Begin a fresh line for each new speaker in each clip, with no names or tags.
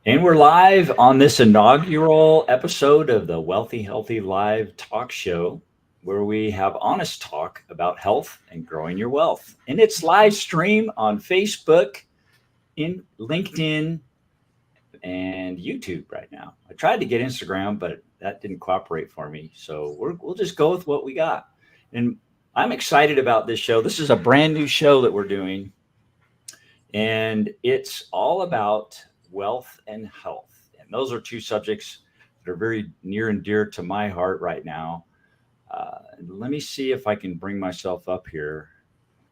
And we're live on this inaugural episode of the Wealthy Healthy Live talk show, where we have honest talk about health and growing your wealth. And it's live stream on Facebook, in LinkedIn, and YouTube right now. I tried to get Instagram, but that didn't cooperate for me. So we'll just go with what we got. And I'm excited about this show. This is a brand new show that we're doing, and it's all about wealth and health. And those are two subjects that are very near and dear to my heart right now. Let me see if I can bring myself up here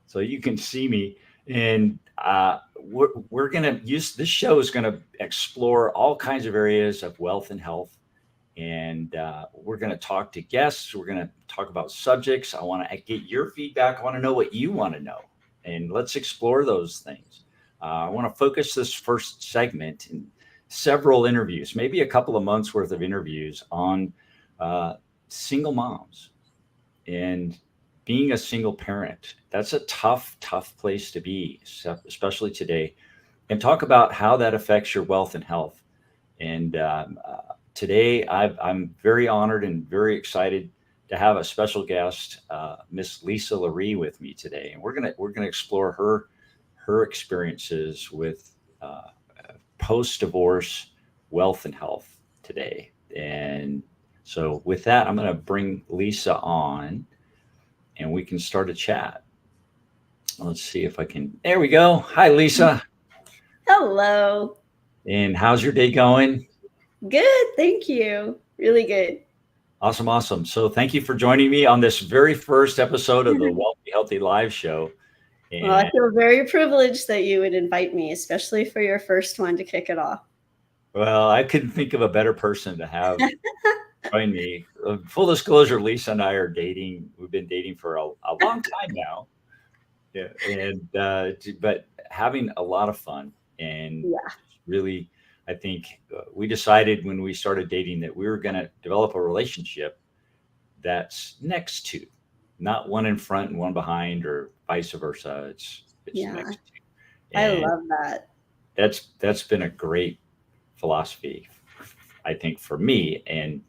so you can see me. And we're going to use this show is going to explore all kinds of areas of wealth and health. And we're going to talk to guests. We're going to talk about subjects. I want to get your feedback. I want to know what you want to know. And let's explore those things. I want to focus this first segment in several interviews, maybe a couple of months worth of interviews on single moms and being a single parent. That's a tough, tough place to be, especially today. And talk about how that affects your wealth and health. And today, I'm very honored and very excited to have a special guest, Miss Lisa Loree, with me today, and we're gonna explore her experiences with post divorce wealth and health today. And so, with that, I'm gonna bring Lisa on, and we can start a chat. Let's see if I can. There we go. Hi, Lisa.
Hello.
And how's your day going?
Good. Thank you. Really good.
Awesome, awesome. So thank you for joining me on this very first episode of the Wealthy Healthy Live show.
Well, I
And
feel very privileged that you would invite me, especially for your first one to kick it off.
well, I couldn't think of a better person to have join me. Full disclosure, Lisa and I are dating. We've been dating for a long time now. Yeah, and but having a lot of fun and
Yeah.
really, I think we decided when we started dating that we were going to develop a relationship that's next to, not one in front and one behind, or vice versa. It's
Yeah.
next to,
I
and
love that.
that's been a great philosophy, I think, for me. And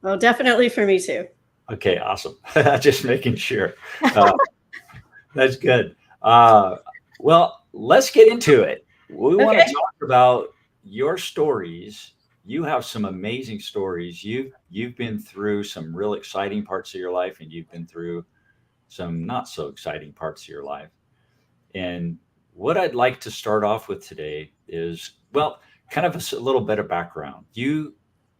Well, definitely for me too.
okay, awesome. Just making sure. Uh, that's good. Uh, well, let's get into it. We want to
Okay.
talk about your stories. You have some amazing stories. You've been through some real exciting parts of your life, and you've been through some not so exciting parts of your life. And what I'd like to start off with today is, well, kind of a little bit of background. You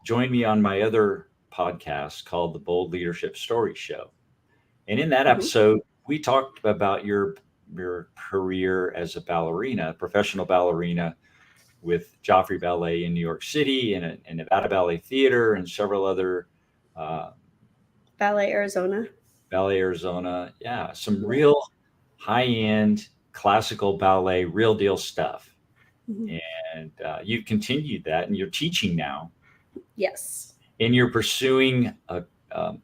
joined me on my other podcast called the Bold Leadership Story Show. And in that
Mhm.
episode, we talked about your career as a ballerina, professional ballerina with Joffrey Ballet in New York City and Nevada Ballet Theater and several other uh,
Ballet, Arizona.
Ballet Arizona. Yeah, some
Yeah.
real high end classical ballet, real deal stuff.
Mhm.
And you've continued that, and you're teaching now,
Yes.
and you're pursuing um,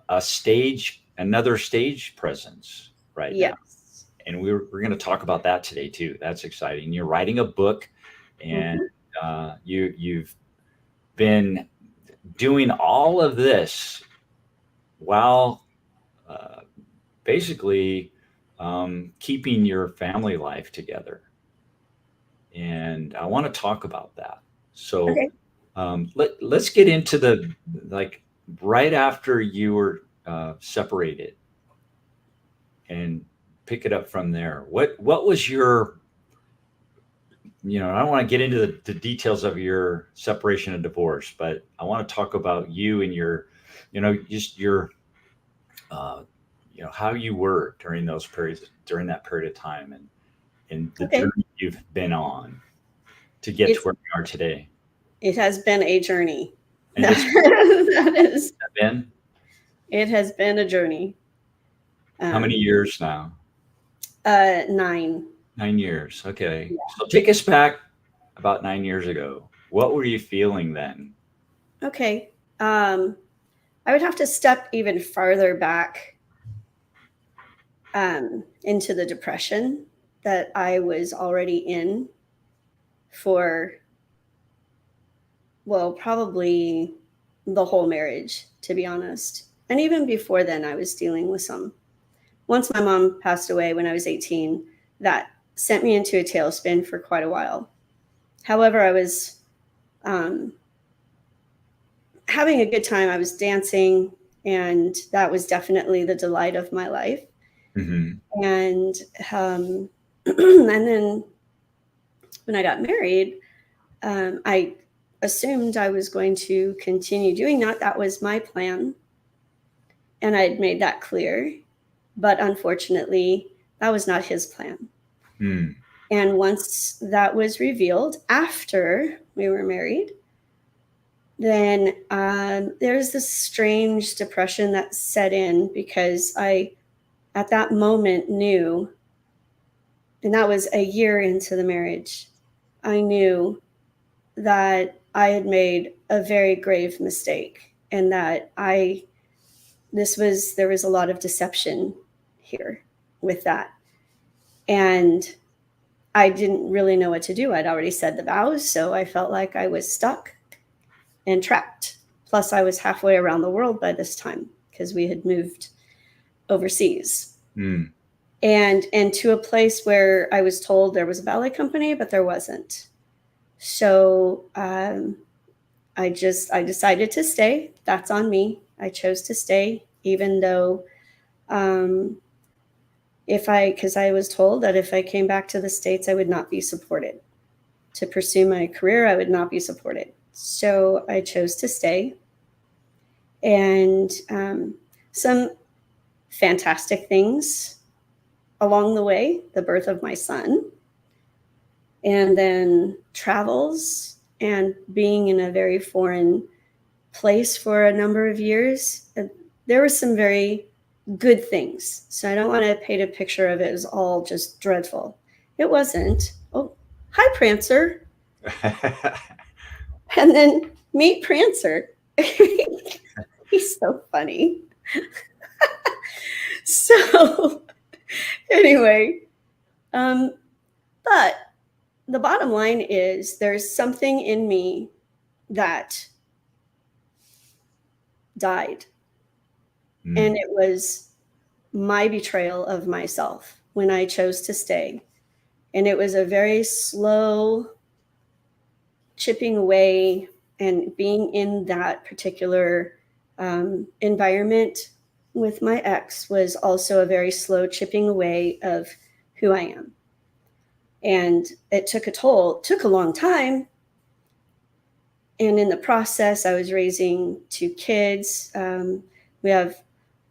a stage, another stage presence right now.
Yes.
And we're going to talk about that today too. That's exciting. You're writing a book, and
Hmm.
you've been doing all of this while uh, basically keeping your family life together. And I want to talk about that. So
Okay.
let's get into the, like, right after you were separated, and pick it up from there. What was your, I don't want to get into the details of your separation and divorce, but I want to talk about you and your, just your, uh, how you were during those periods, during that period of time, and the
Okay.
journey you've been on to get to
It's
where you are today.
it has been a journey.
And it's
That is.
been
It has been a journey.
how many
Um,
years now?
9.
9 years. Okay.
Yeah.
So take us back about 9 years ago. What were you feeling then?
Okay. I would have to step even farther back into the depression that I was already in for well, probably the whole marriage, to be honest. And even before then, I was dealing with some. Once my mom passed away when I was 18, that sent me into a tailspin for quite a while. However, I was um, having a good time. I was dancing, and that was definitely the delight of my life.
Mm-hmm.
And and then when I got married, I assumed I was going to continue doing that. That was my plan, and I had made that clear. But unfortunately, that was not his plan.
Mm.
And once that was revealed after we were married, then there's this strange depression that set in because I, at that moment, knew, and that was a year into the marriage, I knew that I had made a very grave mistake and that there was a lot of deception here with that. And I didn't really know what to do. I'd already said the vows, so I felt like I was stuck and trapped. Plus, I was halfway around the world by this time because we had moved overseas.
Mm.
And to a place where I was told there was a ballet company, but there wasn't. So I decided to stay. That's on me. I chose to stay, even though because I was told that if I came back to the States, I would not be supported. To pursue my career, I would not be supported. So I chose to stay. And some fantastic things along the way, the birth of my son, and then travels and being in a very foreign place for a number of years. There were some very good things. So I don't want to paint a picture of it as all just dreadful. It wasn't. Oh, hi, Prancer. And then meet Prancer. He's so funny. So anyway, but the bottom line is there's something in me that died.
Mm.
And it was my betrayal of myself when I chose to stay. And it was a very slow chipping away, and being in that particular environment with my ex was also a very slow chipping away of who I am. And it took a toll, took a long time. And in the process, I was raising 2 kids. We have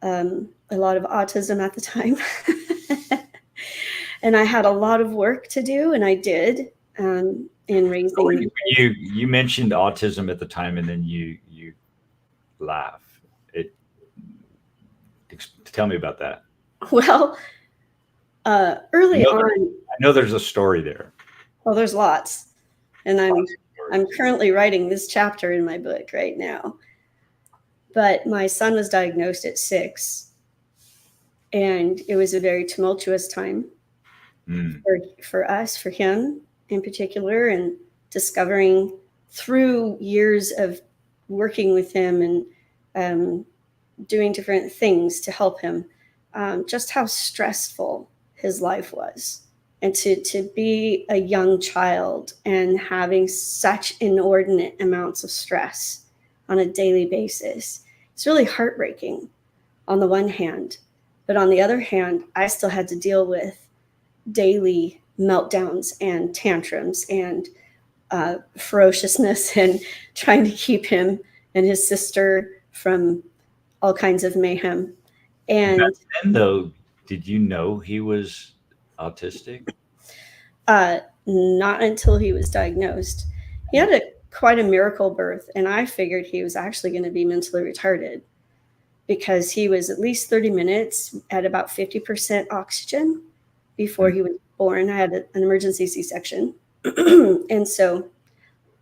a lot of autism at the time. And I had a lot of work to do, and I did in raising.
You mentioned autism at the time, and then you laugh. Tell me about that.
Well, early on,
I know there's a story there.
well, there's lots, and I'm currently writing this chapter in my book right now. But my son was diagnosed at 6, and it was a very tumultuous time for us, for him in particular, and discovering through years of working with him and doing different things to help him, just how stressful his life was. And to be a young child and having such inordinate amounts of stress on a daily basis, it's really heartbreaking on the one hand. But on the other hand, I still had to deal with daily meltdowns and tantrums and ferociousness and trying to keep him and his sister from all kinds of mayhem. And
back then, though, did you know he was autistic?
Not until he was diagnosed. He had quite a miracle birth, and I figured he was actually going to be mentally retarded because he was at least 30 minutes at about 50% oxygen before he was born. I had an emergency C-section. And so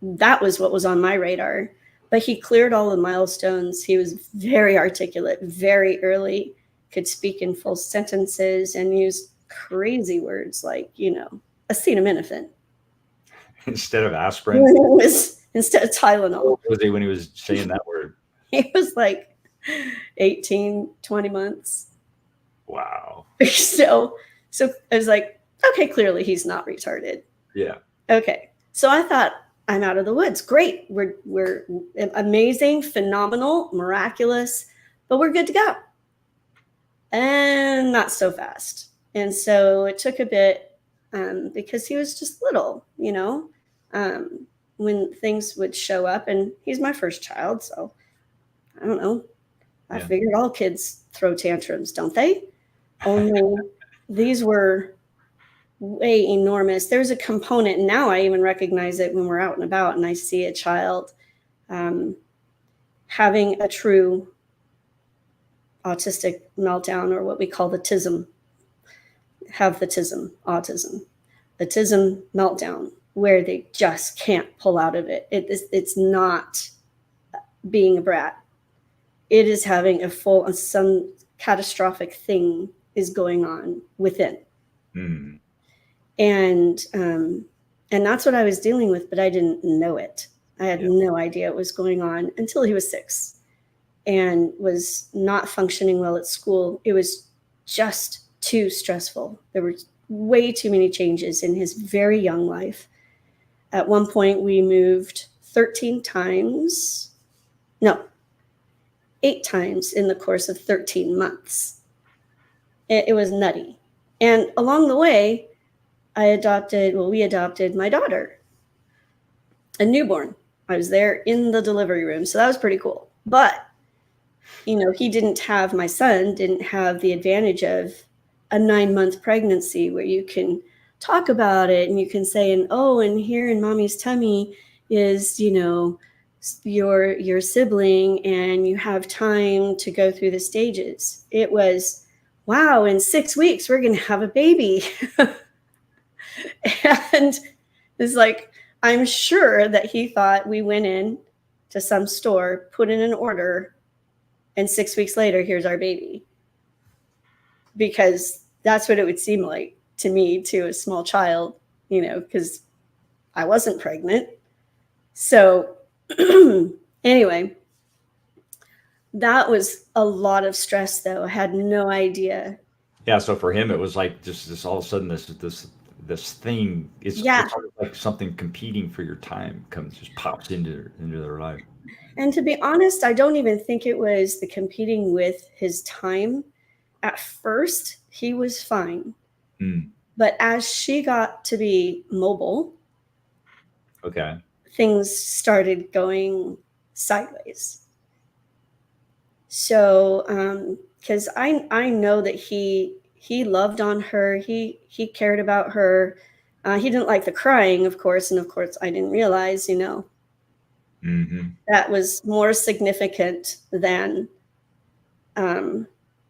that was what was on my radar. But he cleared all the milestones. He was very articulate, very early, could speak in full sentences and use crazy words like, acetaminophen.
Instead of aspirin?
When it was instead of Tylenol.
How old was he when he was saying that word?
He was like 18, 20 months.
Wow.
So I was like, okay, clearly he's not retarded.
Yeah.
Okay. So I thought, I'm out of the woods. Great. We're amazing, phenomenal, miraculous, but we're good to go. And not so fast. And so it took a bit because he was just little, when things would show up. And he's my first child. So I don't know. I figured all kids throw tantrums, don't they? Only these were way enormous. There's a component, and now I even recognize it when we're out and about and I see a child having a true autistic meltdown, or what we call the TISM, autism, the TISM meltdown, where they just can't pull out of it. It's not being a brat. It is having some catastrophic thing is going on within.
Mm.
And that's what I was dealing with, but I didn't know it. I had no idea what was going on until he was 6 and was not functioning well at school. It was just too stressful. There were way too many changes in his very young life. At one point, we moved 8 times in the course of 13 months. It was nutty. And along the way, we adopted my daughter, a newborn. I was there in the delivery room, so that was pretty cool. But, my son didn't have the advantage of a 9-month pregnancy where you can talk about it and you can say, and here in mommy's tummy is, your sibling, and you have time to go through the stages. It was, wow, in 6 weeks, we're going to have a baby. And it's like, I'm sure that he thought we went in to some store, put in an order, and 6 weeks later, here's our baby. Because that's what it would seem like to me, to a small child, because I wasn't pregnant. So anyway, that was a lot of stress, though. I had no idea.
Yeah. So for him, it was like just this all of a sudden this thing. It's like something competing for your time just pops into their life.
And to be honest, I don't even think it was the competing with his time. At first, he was fine.
Mm.
But as she got to be mobile, things started going sideways. So, because I know that he loved on her, he cared about her. He didn't like the crying, of course, and of course I didn't realize,
Mm-hmm.
that was more significant than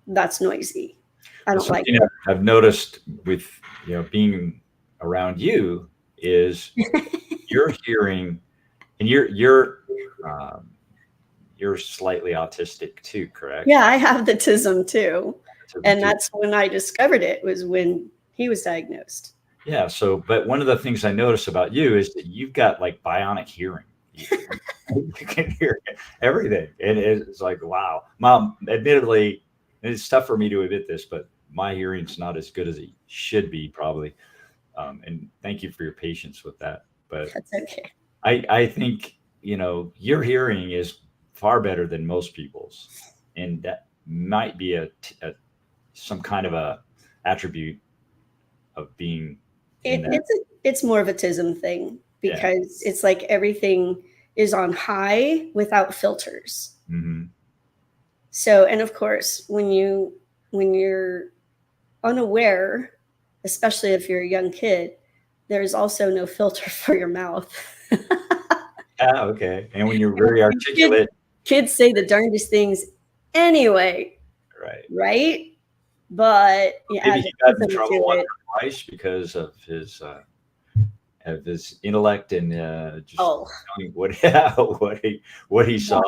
that's noisy. I don't like it.
I've noticed with being around you is you're hearing, and you're slightly autistic too, correct?
Yeah, I have the TISM too. And that's when I discovered it, was when he was diagnosed.
Yeah. So, but one of the things I notice about you is that you've got like bionic hearing. You can hear everything. And it's like, wow. Mom, admittedly, it's tough for me to admit this, but my hearing's not as good as it should be, probably. And thank you for your patience with that. But
that's okay.
I think, your hearing is far better than most people's. And that might be some kind of a attribute of being.
It's more of a TISM thing, because it's like everything is on high without filters.
Mm-hmm.
So, and of course, when you're unaware, especially if you're a young kid, there's also no filter for your mouth.
Yeah, okay. And when you're very articulate,
kids say the darndest things anyway. Right. But
maybe he got in trouble once or twice because of his intellect and what he saw.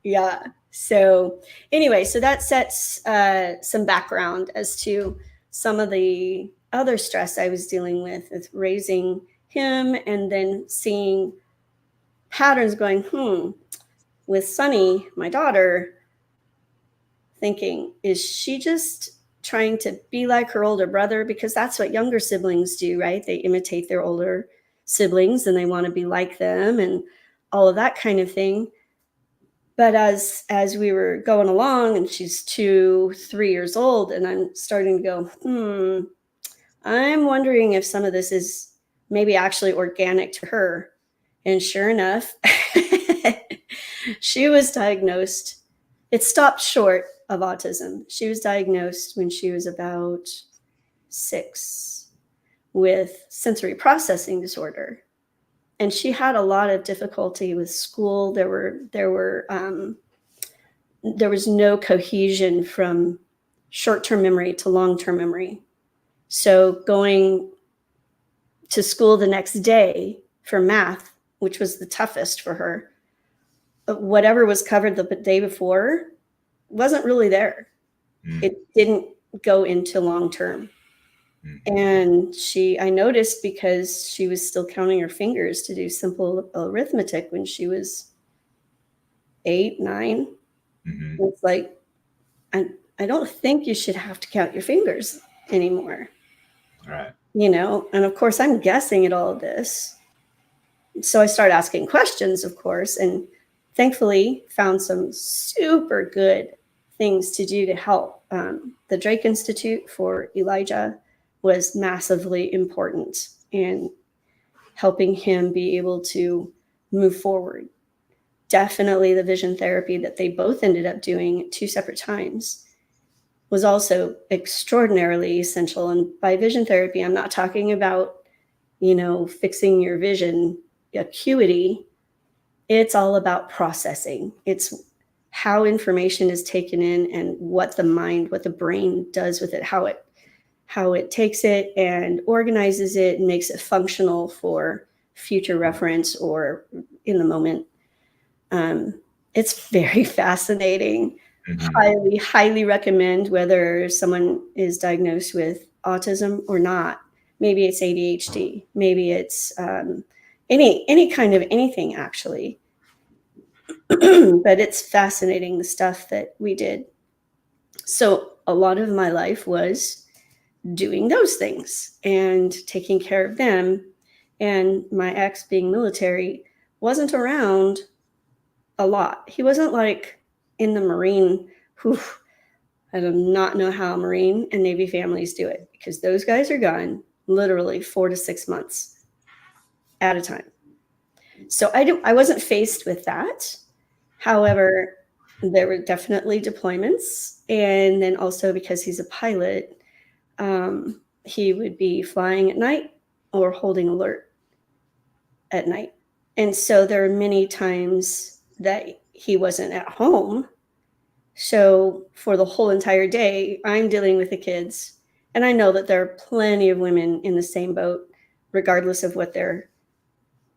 Yeah. So anyway, so that sets some background as to some of the other stress I was dealing with raising him, and then seeing patterns going, with Sunny, my daughter, thinking, is she just trying to be like her older brother? Because that's what younger siblings do, right? They imitate their older siblings and they want to be like them and all of that kind of thing. But as we were going along, and she's 2-3 years old, and I'm starting to go, I'm wondering if some of this is maybe actually organic to her. And sure enough, she was diagnosed. It stopped short of autism. She was diagnosed when she was about 6 with sensory processing disorder. And she had a lot of difficulty with school. There was no cohesion from short-term memory to long-term memory. So going to school the next day for math, which was the toughest for her, whatever was covered the day before wasn't really there. It didn't go into long-term. And I noticed, because she was still counting her fingers to do simple arithmetic when she was 8, 9. It's like, I don't think you should have to count your fingers anymore.
Right.
And of course I'm guessing at all of this. So I started asking questions, of course, and thankfully found some super good things to do to help. The Drake Institute for Elijah was massively important in helping him be able to move forward. Definitely the vision therapy that they both ended up doing at 2 separate times was also extraordinarily essential. And by vision therapy, I'm not talking about, fixing your vision acuity. It's all about processing. It's how information is taken in and what the brain does with it, how it takes it and organizes it and makes it functional for future reference or in the moment. It's very fascinating. Highly, highly recommend, whether someone is diagnosed with autism or not. Maybe it's ADHD. Maybe it's any kind of anything, actually. But it's fascinating, the stuff that we did. So a lot of my life was doing those things and taking care of them. And my ex, being military, wasn't around a lot. He wasn't like in the Marine. I do not know how Marine and Navy families do it, because those guys are gone literally 4 to 6 months at a time. So I wasn't faced with that. However, there were definitely deployments. And then also, because he's a pilot, he would be flying at night or holding alert at night. And so there are many times that he wasn't at home. So for the whole entire day, I'm dealing with the kids. And I know that there are plenty of women in the same boat, regardless of what their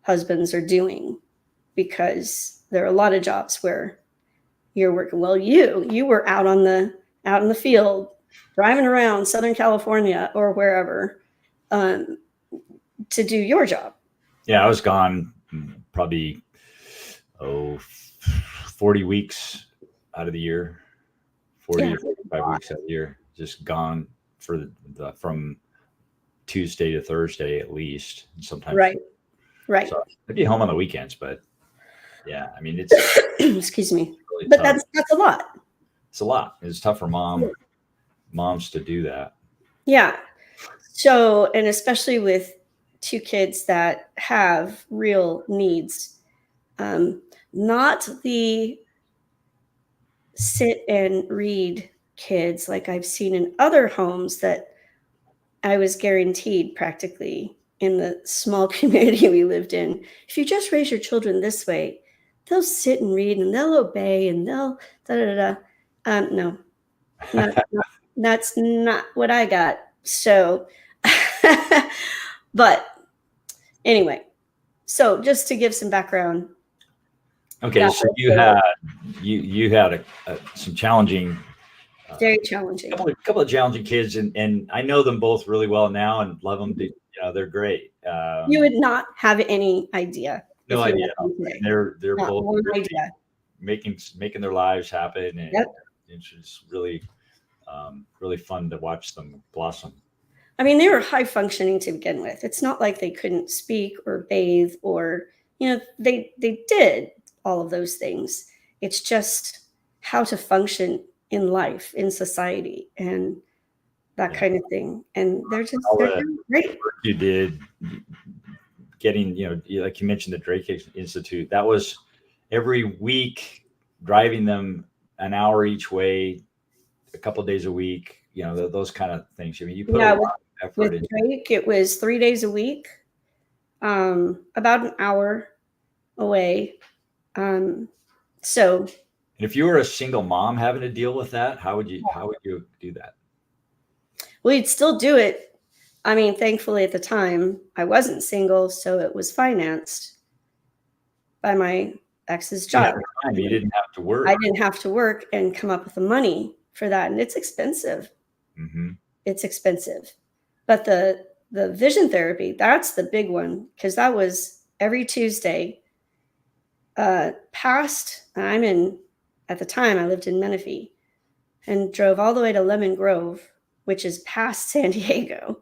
husbands are doing, because there are a lot of jobs where you're working. Well, you were out in the field, driving around Southern California or wherever to do your job.
Yeah, I was gone probably 40 weeks out of the year, 40 or 45 weeks out of the year, just gone for from Tuesday to Thursday at least, sometimes.
Right.
So I'd be home on the weekends, but yeah, I mean, it's
excuse me,
really
but
tough.
that's a lot.
It's a lot. It's tough for moms to do that.
Yeah. So, and especially with 2 kids that have real needs, not the sit and read kids like I've seen in other homes that I was guaranteed practically in the small community we lived in. If you just raise your children this way, they'll sit and read and they'll obey and they'll no, that's not what I got. So, but anyway, so just to give some background.
Okay, so you had some challenging,
very challenging,
couple of challenging kids, and I know them both really well now and love them. They're great.
You would not have any idea.
No
if you
idea.
met them today.
They're
Not
both
one idea.
making their lives happen, and
Yep.
it's just really really fun to watch them blossom.
I mean, they were high functioning to begin with. It's not like they couldn't speak or bathe or, they did all of those things. It's just how to function in life, in society, and that
Yeah.
kind of thing. And they're
All
they're
the
doing great.
work you did getting, like you mentioned, the Drake Institute, that was every week driving them an hour each way, a couple of days a week, those kind of things. I mean, you put a
Yeah,
lot of effort
with
into
Drake, it was 3 days a week, about an hour away. So
And if you were a single mom having to deal with that, how would you do that?
we'd still do it. I mean, thankfully at the time I wasn't single, so it was financed by my ex's
You had
job.
time, you didn't have to work.
I didn't have to work and come up with the money for that, and it's expensive.
Mm-hmm.
It's expensive. But the vision therapy, that's the big one, because that was every Tuesday. At the time I lived in Menifee and drove all the way to Lemon Grove, which is past San Diego.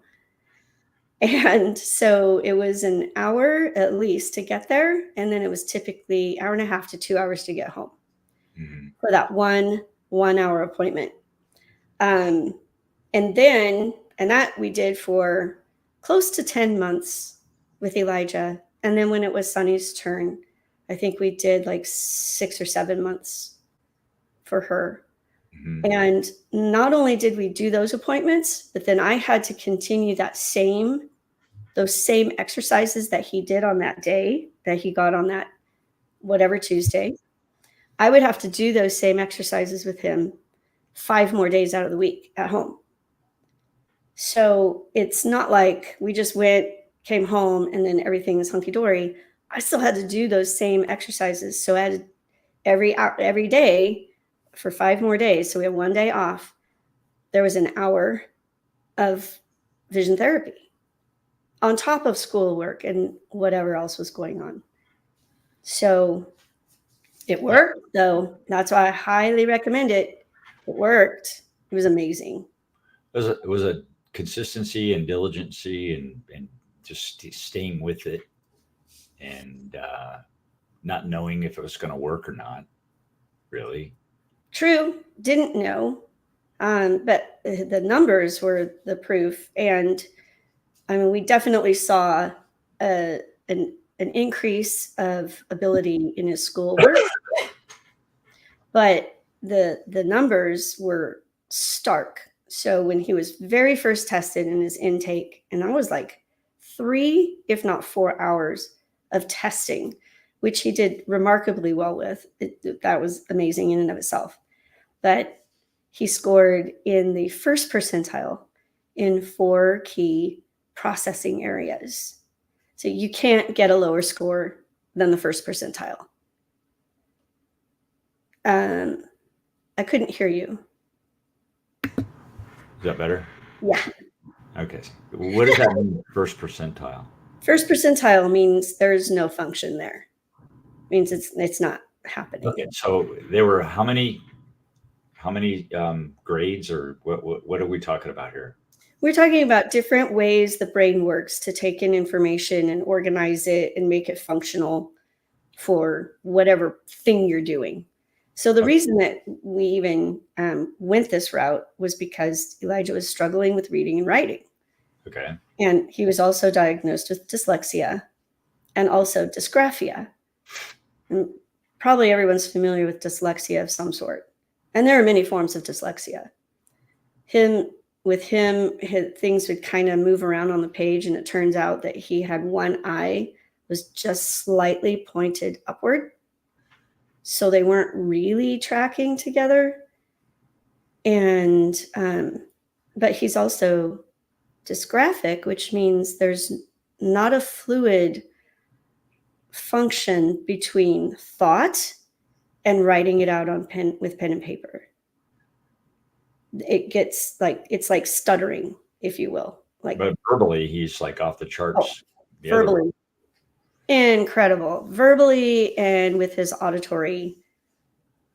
And so it was an hour at least to get there. And then it was typically hour and a half to 2 hours to get home for that 1 hour appointment. And that we did for close to 10 months with Elijah. And then when it was Sunny's turn, I think we did like 6 or 7 months for her. And not only did we do those appointments, but then I had to continue those same exercises that he did on that day that he got on that whatever Tuesday. I would have to do those same exercises with him 5 more days out of the week at home. So it's not like we just came home, and then everything is hunky-dory. I still had to do those same exercises. So I had every day for 5 more days. So we had 1 day off. There was an hour of vision therapy on top of schoolwork and whatever else was going on. So it worked, though. That's why I highly recommend it. It worked. It was amazing.
It was a consistency and diligency and just staying with it, and not knowing if it was going to work or not, really.
True. Didn't know. But the numbers were the proof. And I mean, we definitely saw an increase of ability in his schoolwork, but the numbers were stark. So when he was very first tested in his intake, and that was like 3, if not 4 hours of testing, which he did remarkably well with. That was amazing in and of itself. But he scored in the first percentile in 4 key processing areas. So you can't get a lower score than the first percentile. I couldn't hear you.
Is that better?
Yeah.
Okay. What does that mean, first percentile?
First percentile means there's no function there. It means it's not happening.
Okay. So there were how many grades, or what are we talking about here?
We're talking about different ways the brain works to take in information and organize it and make it functional for whatever thing you're doing. So the reason that we even went this route was because Elijah was struggling with reading and writing.
Okay.
And he was also diagnosed with dyslexia and also dysgraphia. And probably everyone's familiar with dyslexia of some sort. And there are many forms of dyslexia. With him, things would kind of move around on the page, and it turns out that he had one eye was just slightly pointed upward. So they weren't really tracking together. And but he's also dysgraphic, which means there's not a fluid function between thought and writing it out on with pen and paper. It gets it's like stuttering, if you will.
But verbally, he's like off the charts.
Verbally. incredible verbally and with his auditory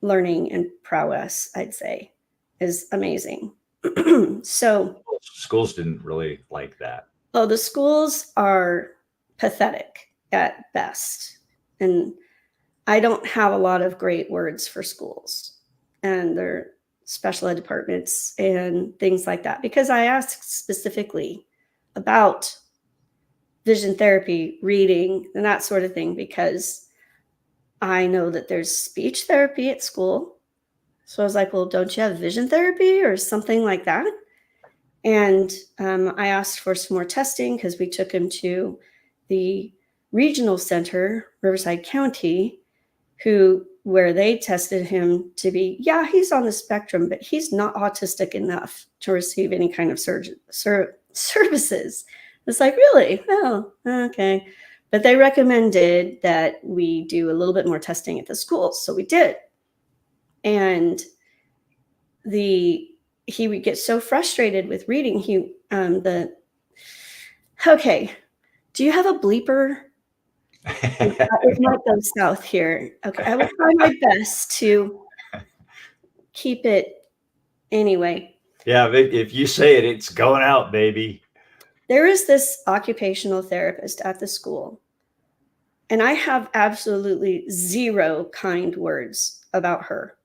learning and prowess, I'd say, is amazing. So,
Schools didn't really like that.
oh, the schools are pathetic at best. And I don't have a lot of great words for schools and their special ed departments and things like that, because I asked specifically about vision therapy, reading, and that sort of thing, because I know that there's speech therapy at school. So I was like, well, don't you have vision therapy or something like that? And I asked for some more testing because we took him to the regional center, Riverside County, where they tested him to be, yeah, he's on the spectrum, but he's not autistic enough to receive any kind of services. It's like, really? Oh, okay. But they recommended that we do a little bit more testing at the schools. So we did. And he would get so frustrated with reading. Okay. Do you have a bleeper? It might go south here. Okay. I will try my best to keep it anyway.
Yeah, if you say it, it's going out, baby.
There is this occupational therapist at the school, and I have absolutely zero kind words about her.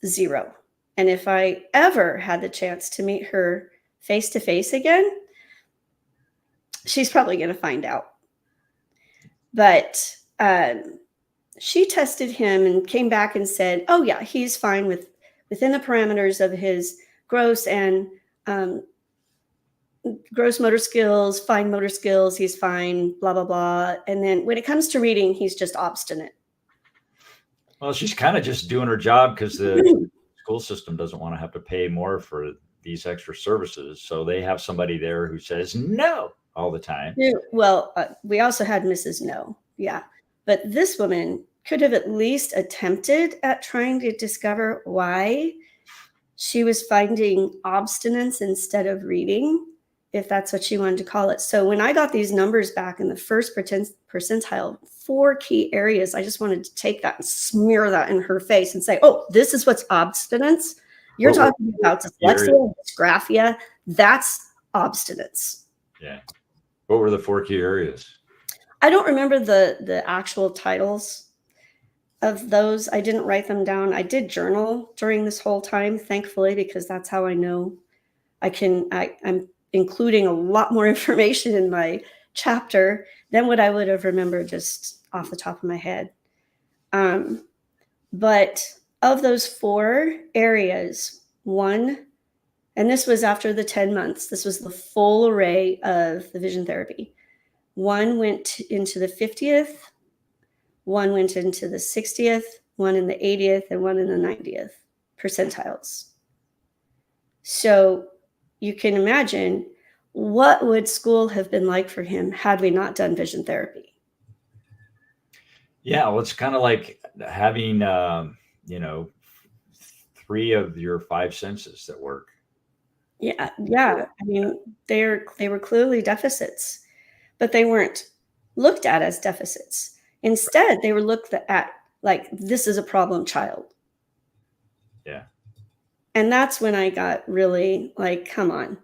Zero. And if I ever had the chance to meet her face to face again, she's probably going to find out. But she tested him and came back and said, oh, yeah, he's fine within the parameters of his gross and gross motor skills, fine motor skills. He's fine, blah, blah, blah. And then when it comes to reading, he's just obstinate.
Well, she's kind of just doing her job because the school system doesn't want to have to pay more for these extra services. So they have somebody there who says no all the time.
Yeah, well, we also had Mrs. No. Yeah. But this woman could have at least attempted at trying to discover why she was finding obstinance instead of reading, if that's what she wanted to call it. So when I got these numbers back in the first percentile, 4 key areas, I just wanted to take that and smear that in her face and say, oh, this is what's obstinance. You're talking about dyslexia, dysgraphia. That's obstinance.
Yeah. What were the 4 key areas?
I don't remember the actual titles of those. I didn't write them down. I did journal during this whole time, thankfully, because that's how I know I'm including a lot more information in my chapter than what I would have remembered just off the top of my head. But of those 4 areas, one, and this was after the 10 months, this was the full array of the vision therapy. One went into the 50th, one went into the 60th, one in the 80th, and one in the 90th percentiles. So you can imagine, what would school have been like for him had we not done vision therapy?
Yeah, well, it's kind of like having, 3 of your 5 senses that work.
Yeah. I mean, they were clearly deficits, but they weren't looked at as deficits. Instead, they were looked at like, this is a problem child.
Yeah. And
that's when I got really like, come on,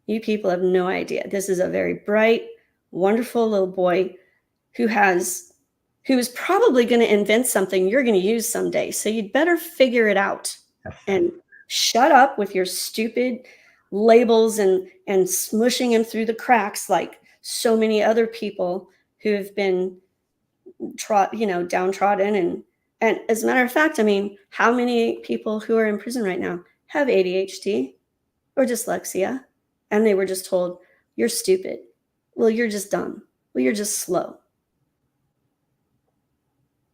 you people have no idea. This is a very bright, wonderful little boy who is probably going to invent something you're going to use someday. So you'd better figure it out and shut up with your stupid labels and smushing him through the cracks like so many other people who have been downtrodden. And as a matter of fact, I mean, how many people who are in prison right now have ADHD or dyslexia? And they were just told, you're stupid. Well, you're just dumb. Well, you're just slow.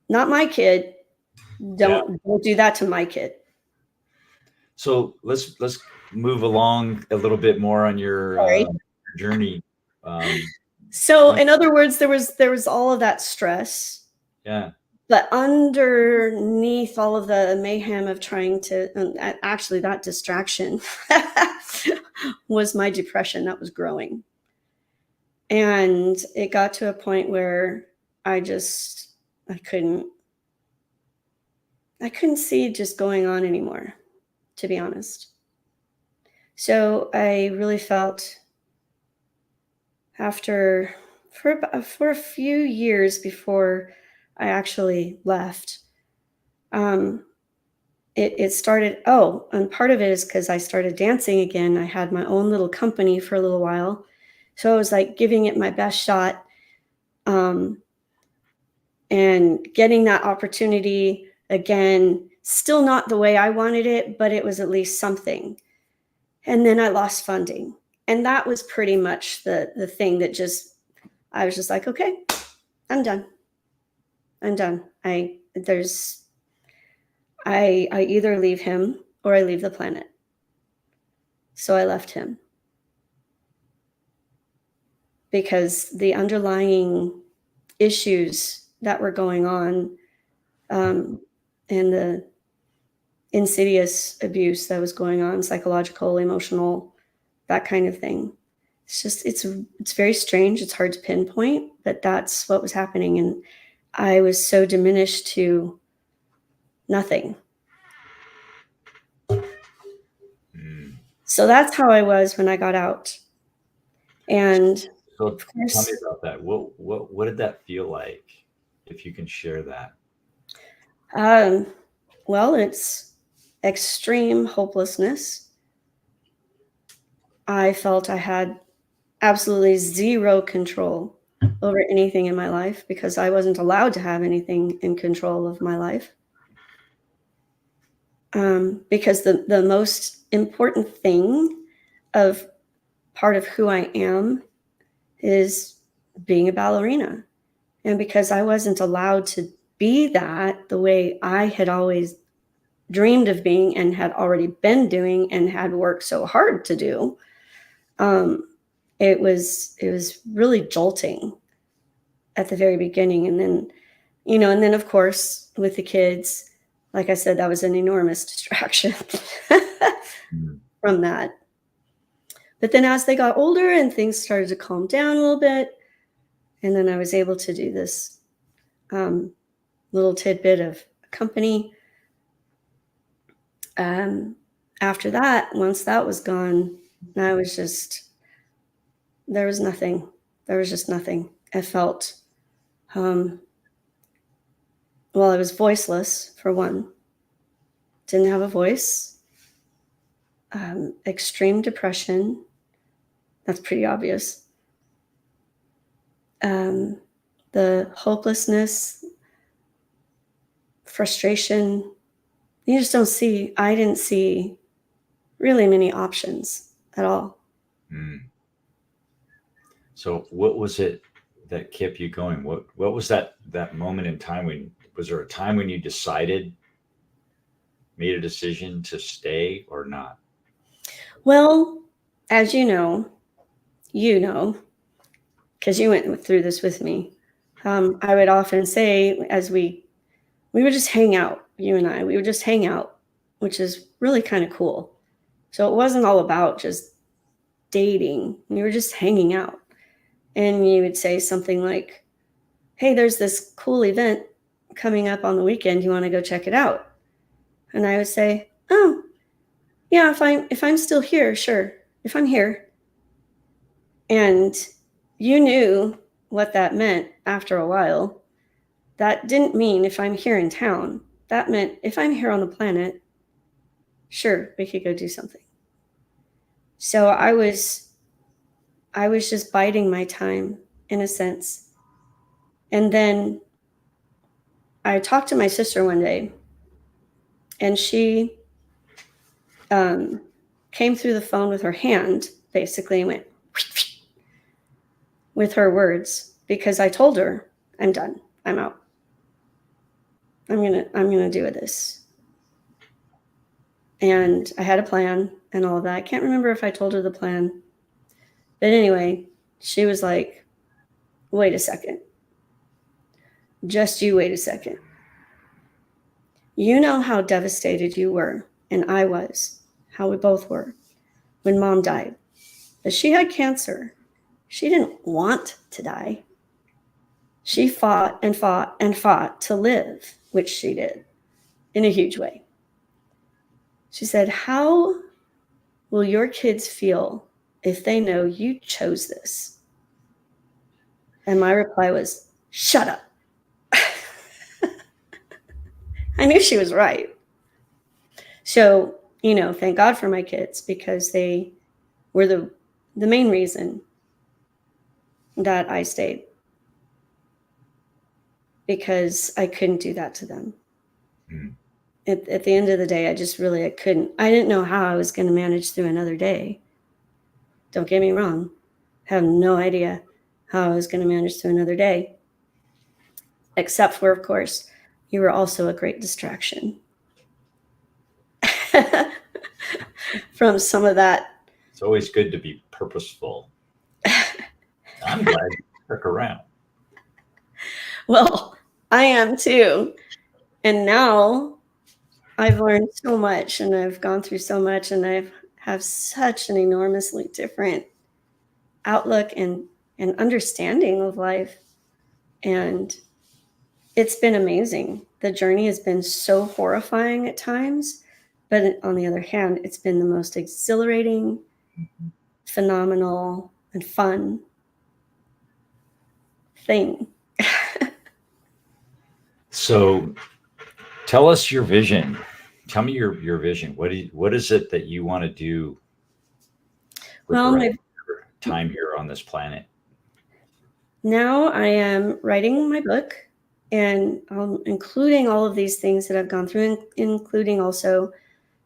Not my kid. Don't do that to my kid.
So let's move along a little bit more on your journey.
So in other words, there was all of that stress.
Yeah.
But underneath all of the mayhem of trying to, actually that distraction was my depression that was growing. And it got to a point where I couldn't see it just going on anymore, to be honest. So I really felt for a few years before I actually left, um, it started. Oh, and part of it is because I started dancing again. I had my own little company for a little while. So I was like giving it my best shot, um, and getting that opportunity again. Still not the way I wanted it, but it was at least something. And then I lost funding. And that was pretty much the thing that I was just like, okay, I'm done. I'm done. I either leave him or I leave the planet. So I left him because the underlying issues that were going on, and the insidious abuse that was going on, psychological, emotional, that kind of thing. It's very strange. It's hard to pinpoint, but that's what was happening. And I was so diminished to nothing. So that's how I was when I got out. And
So
of course,
tell me about that. What did that feel like, if you can share that?
well, it's extreme hopelessness. I felt I had absolutely zero control over anything in my life because I wasn't allowed to have anything in control of my life. Because the most important thing of part of who I am is being a ballerina. And because I wasn't allowed to be that the way I had always dreamed of being and had already been doing and had worked so hard to do, it was really jolting at the very beginning. And then of course with the kids, like I said, that was an enormous distraction from that. But then as they got older and things started to calm down a little bit, and then I was able to do this little tidbit of a company. After that, once that was gone, there was nothing. There was just nothing. I felt, I was voiceless for one. Didn't have a voice. Extreme depression. That's pretty obvious. The hopelessness, frustration. I didn't see really many options at all.
So what was it that kept you going? What was that moment in time was there a time when you made a decision to stay or not?
Well, as you know, because you went through this with me. I would often say, as we would just hang out, you and I, we would just hang out, which is really kind of cool. So it wasn't all about just dating. We were just hanging out. And you would say something like, hey, there's this cool event coming up on the weekend. You want to go check it out? And I would say, oh, yeah, if I'm still here, sure. If I'm here. And you knew what that meant after a while. That didn't mean if I'm here in town. That meant if I'm here on the planet, sure, we could go do something. So I was just biding my time in a sense. And then I talked to my sister one day, and she came through the phone with her hand, basically, and went with her words, because I told her, I'm done. I'm out. I'm gonna do this. And I had a plan and all of that. I can't remember if I told her the plan. But anyway, she was like, wait a second. Just you wait a second. You know how devastated you were, and I was, how we both were, when Mom died. But she had cancer. She didn't want to die. She fought and fought and fought to live, which she did in a huge way. She said, "How will your kids feel if they know you chose this?" And my reply was, "Shut up." I knew she was right. So, thank God for my kids, because they were the main reason that I stayed, because I couldn't do that to them.
Mm.
At the end of the day, I couldn't. I didn't know how I was going to manage through another day. Don't get me wrong. I have no idea how I was going to manage through another day, except for, of course, you were also a great distraction from some of that.
It's always good to be purposeful. I'm glad you stuck around.
Well, I am too. And now I've learned so much, and I've gone through so much, and I have such an enormously different outlook and understanding of life. And it's been amazing. The journey has been so horrifying at times, but on the other hand, it's been the most exhilarating, phenomenal, and fun thing.
So tell us your vision. Tell me your vision. What is it that you want to do with
Well,
the rest of your time here on this planet?
now I am writing my book, and including all of these things that I've gone through, including also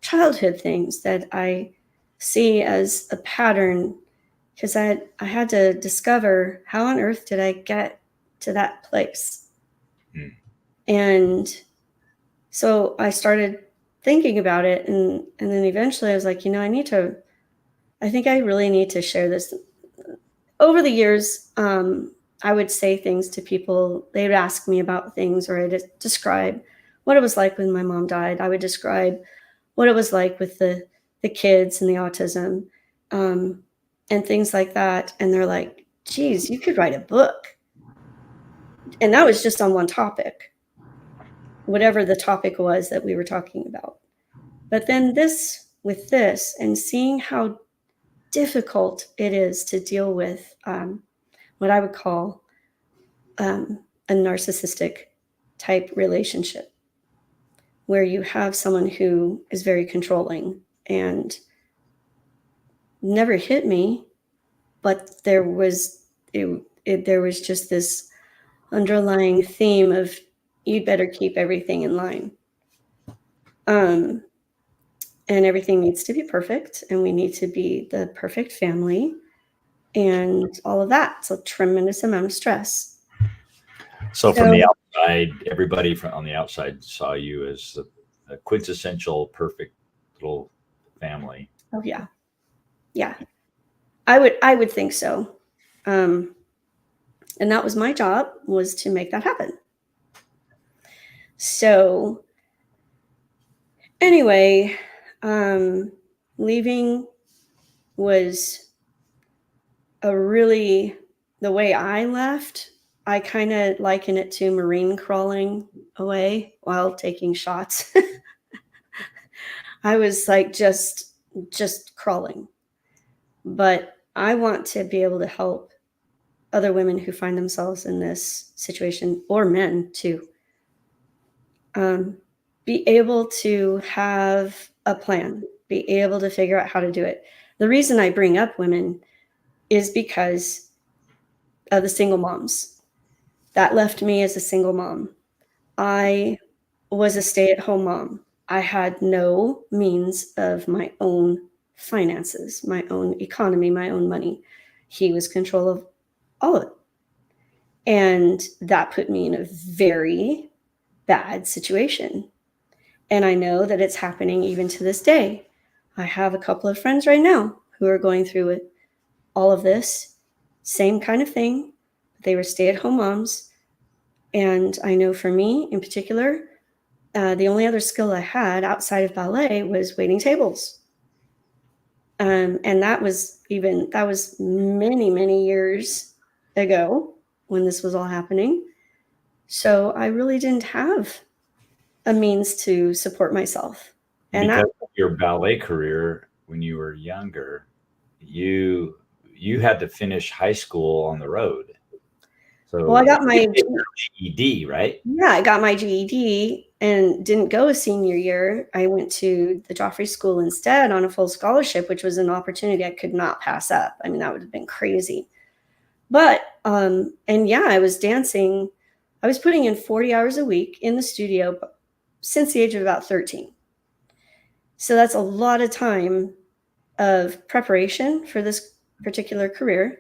childhood things that I see as a pattern, because I had to discover, how on earth did I get to that place?
Hmm.
And so I started thinking about it, and then eventually I was like, I think I really need to share this. Over the years, I would say things to people. They would ask me about things, or I'd describe what it was like when my mom died. I would describe what it was like with the kids and the autism, and things like that. And they're like, "Geez, you could write a book." And that was just on one topic, whatever the topic was that we were talking about. But then with this, and seeing how difficult it is to deal with, what I would call, a narcissistic type relationship, where you have someone who is very controlling and never hit me, but there was just this underlying theme of, you'd better keep everything in line. And everything needs to be perfect, and we need to be the perfect family, and all of that. It's a tremendous amount of stress.
So from the outside, everybody on the outside saw you as a quintessential perfect little family.
Oh yeah. Yeah. I would think so. And that was my job, was to make that happen. So anyway, leaving was the way I left, I kind of liken it to marine crawling away while taking shots. I was like just crawling. But I want to be able to help other women who find themselves in this situation, or men too, be able to have a plan, be able to figure out how to do it. The reason I bring up women is because of the single moms. That left me as a single mom. I was a stay-at-home mom. I had no means of my own finances, my own economy, my own money. He was control of all of it. And that put me in a very bad situation. And I know that it's happening even to this day. I have a couple of friends right now who are going through it, all of this, same kind of thing. They were stay-at-home moms. And I know for me in particular, the only other skill I had outside of ballet was waiting tables. And that was many, many years ago, when this was all happening. So I really didn't have a means to support myself. And
because of your ballet career when you were younger, you had to finish high school on the road. So
well, I got my
GED, right?
Yeah, I got my GED and didn't go a senior year. I went to the Joffrey School instead on a full scholarship, which was an opportunity I could not pass up. I mean, that would have been crazy. But and yeah, I was dancing. I was putting in 40 hours a week in the studio since the age of about 13. So that's a lot of time of preparation for this particular career.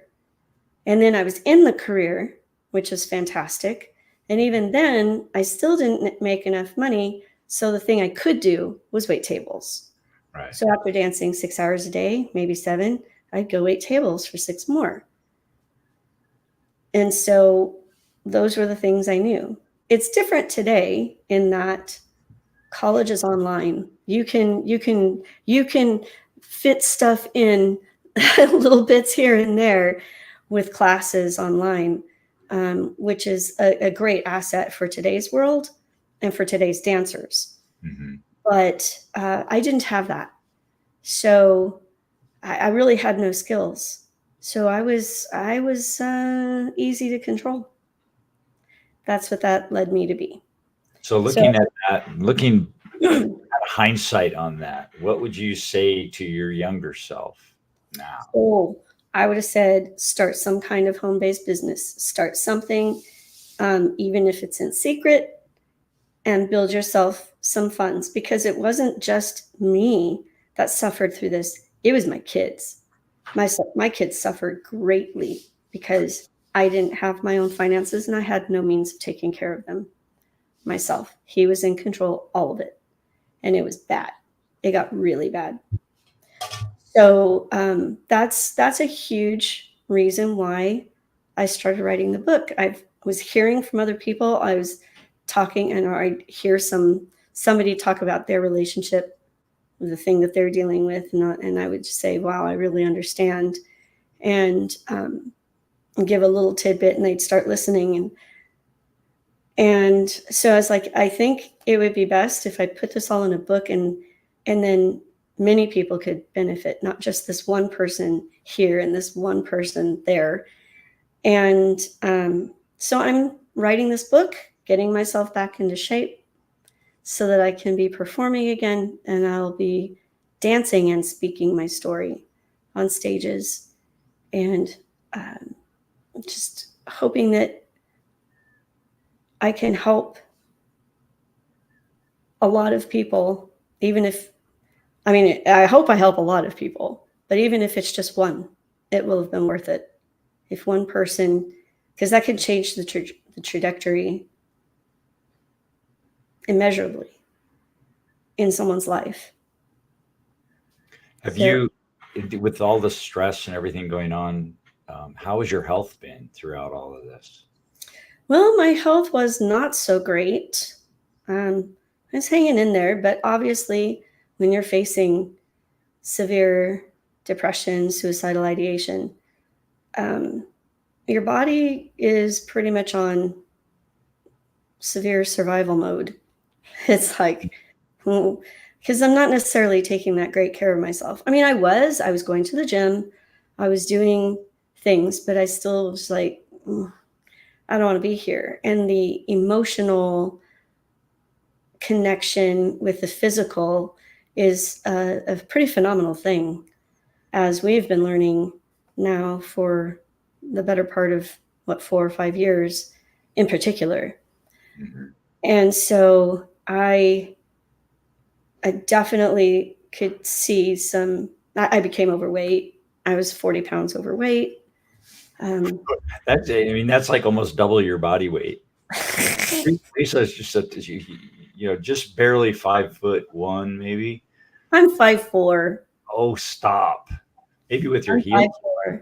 And then I was in the career, which was fantastic. And even then, I still didn't make enough money. So the thing I could do was wait tables.
Right.
So after dancing 6 hours a day, maybe 7, I'd go wait tables for 6 more. And so those were the things I knew. It's different today in that college is online. You can fit stuff in little bits here and there with classes online, which is a great asset for today's world and for today's dancers.
Mm-hmm.
But I didn't have that. So I really had no skills. So I was easy to control. That's what that led me to be.
So looking at hindsight on that, what would you say to your younger self now?
Oh, I would have said start some kind of home-based business. Start something, even if it's in secret, and build yourself some funds, because it wasn't just me that suffered through this. It was my kids. My kids suffered greatly because I didn't have my own finances and I had no means of taking care of them myself. He was in control, all of it. And it was bad. It got really bad. So that's a huge reason why I started writing the book. I was hearing from other people. I was talking, and I'd hear somebody talk about their relationship, the thing that they're dealing with, and I would just say, "Wow, I really understand," and give a little tidbit, and they'd start listening, and so I was like, I think it would be best if I put this all in a book, and then many people could benefit, not just this one person here and this one person there. And so I'm writing this book, getting myself back into shape so that I can be performing again, and I'll be dancing and speaking my story on stages, and just hoping that I can help a lot of people, even if, I mean, I hope I help a lot of people, but even if it's just one, it will have been worth it. If one person, because that can change the trajectory immeasurably in someone's life.
Have you, with all the stress and everything going on, how has your health been throughout all of this?
Well, my health was not so great. I was hanging in there, but obviously when you're facing severe depression, suicidal ideation, your body is pretty much on severe survival mode. It's like, because I'm not necessarily taking that great care of myself. I mean, I was going to the gym, I was doing things, but I still was like, I don't want to be here. And the emotional connection with the physical is a pretty phenomenal thing, as we've been learning now for the better part of 4 or 5 years in particular.
Mm-hmm.
And so I definitely could see I became overweight. I was 40 pounds overweight.
That's like almost double your body weight. Lisa's just just barely 5'1", maybe.
I'm 5'4".
Oh, stop. Maybe with your heels.
5'4".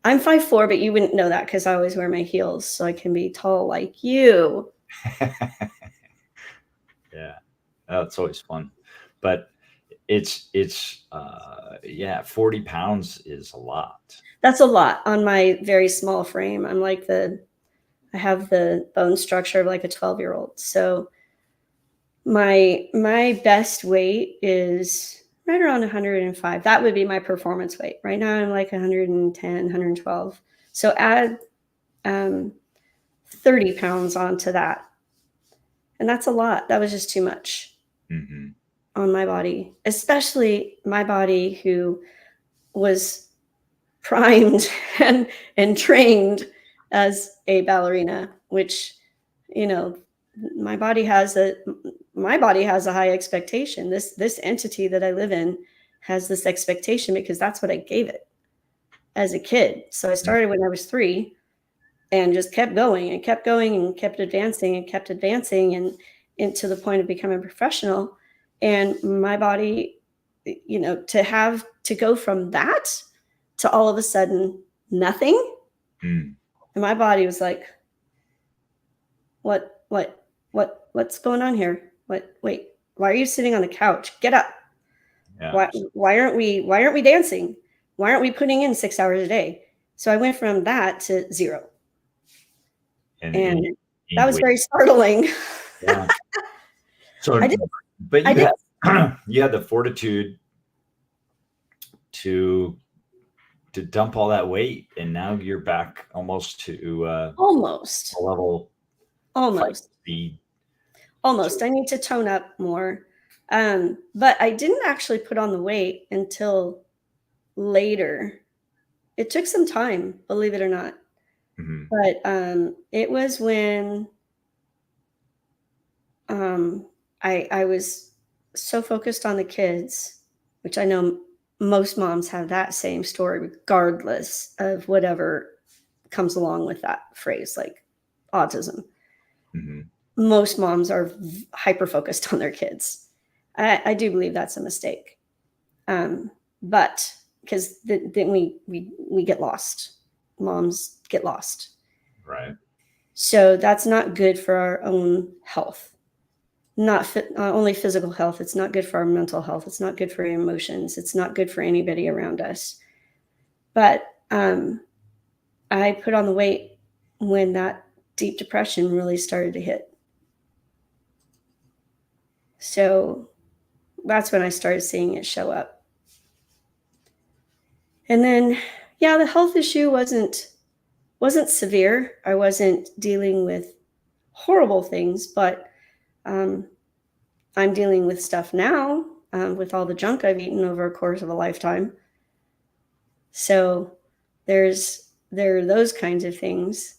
I'm 5'4", but you wouldn't know that because I always wear my heels, so I can be tall like you.
Yeah, that's always fun. But it's 40 pounds is a lot.
That's a lot on my very small frame. I'm like the I have the bone structure of like a 12-year-old. So my best weight is right around 105. That would be my performance weight. Right now I'm like 110, 112. So add 30 pounds onto that. And that's a lot. That was just too much on my body, especially my body who was primed and trained as a ballerina, which, you know, my body has a high expectation. This entity that I live in has this expectation because that's what I gave it as a kid. So I started when I was 3 and just kept going and kept going and kept advancing and to the point of becoming a professional. And my body, you know, to go from that to all of a sudden nothing. And my body was like, what's going on here? Wait, why are you sitting on the couch? Get up. Yeah. Why aren't we dancing? Why aren't we putting in 6 hours a day? So I went from that to 0. And that was very startling.
Yeah. So, but you had the fortitude to dump all that weight, and now you're back almost to a level.
Almost. I need to tone up more. But I didn't actually put on the weight until later. It took some time, believe it or not. But it was when I was so focused on the kids, which I know most moms have that same story, regardless of whatever comes along with that phrase, like autism. Most moms are hyper focused on their kids. I do believe that's a mistake. But because then we get lost. Moms get lost.
Right.
So that's not good for our own health. Not only physical health. It's not good for our mental health. It's not good for our emotions. It's not good for anybody around us. But I put on the weight when that deep depression really started to hit. So that's when I started seeing it show up. And then, yeah, the health issue wasn't severe. I wasn't dealing with horrible things, but I'm dealing with stuff now with all the junk I've eaten over a course of a lifetime. So there are those kinds of things,